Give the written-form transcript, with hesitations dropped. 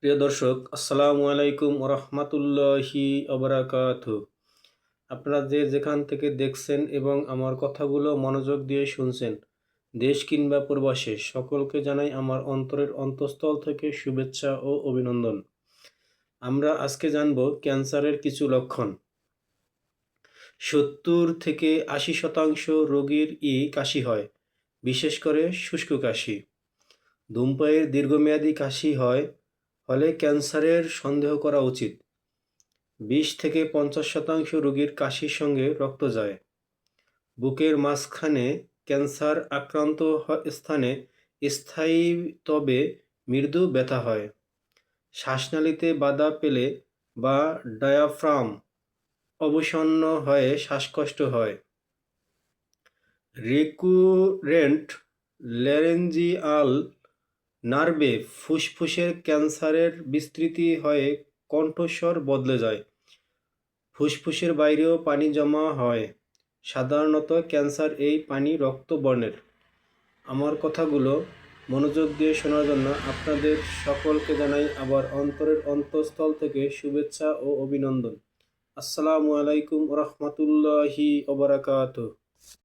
প্রিয় দর্শক, আসসালামু আলাইকুম ওরহমাতুল্লাহি ওবারাকাতুহু। আপনারা যে যেখান থেকে দেখছেন এবং আমার কথাগুলো মনোযোগ দিয়ে শুনছেন, দেশ কিংবা প্রবাসে, সকলকে জানাই আমার অন্তরের অন্তঃস্থল থেকে শুভেচ্ছা ও অভিনন্দন। আমরা আজকে জানব ক্যান্সারের কিছু লক্ষণ। 70 থেকে 80% রোগীর কাশি হয়, বিশেষ করে শুষ্ক কাশি। ধূমপায়ীর দীর্ঘমেয়াদী কাশি হলে ক্যান্সারের সন্দেহ করা উচিত। 20 থেকে 50% রোগীর কাশির সঙ্গে রক্ত যায়। বুকের মাঝখানে ক্যান্সার আক্রান্ত স্থানে স্থায়ী তবে মৃদু ব্যথা হয়। শ্বাসনালীতে বাধা পেলে বা ডায়াফ্রাম অবসন্ন হয়ে শ্বাসকষ্ট হয়। রিকুরেন্ট ল্যারেঞ্জিয়াল নার্ভে ফুসফুসের ক্যান্সারের বিস্তৃতি হয়ে কণ্ঠস্বর বদলে যায়। ফুসফুসের বাইরেও পানি জমা হয়। সাধারণত ক্যান্সার এই পানি রক্ত বর্ণের। আমার কথাগুলো মনোযোগ দিয়ে শোনার জন্য আপনাদের সকলকে জানাই আবার অন্তরের অন্তঃস্থল থেকে শুভেচ্ছা ও অভিনন্দন। আসসালামু আলাইকুম ওরহমাতুল্লাহি ওবারাকাতুহু।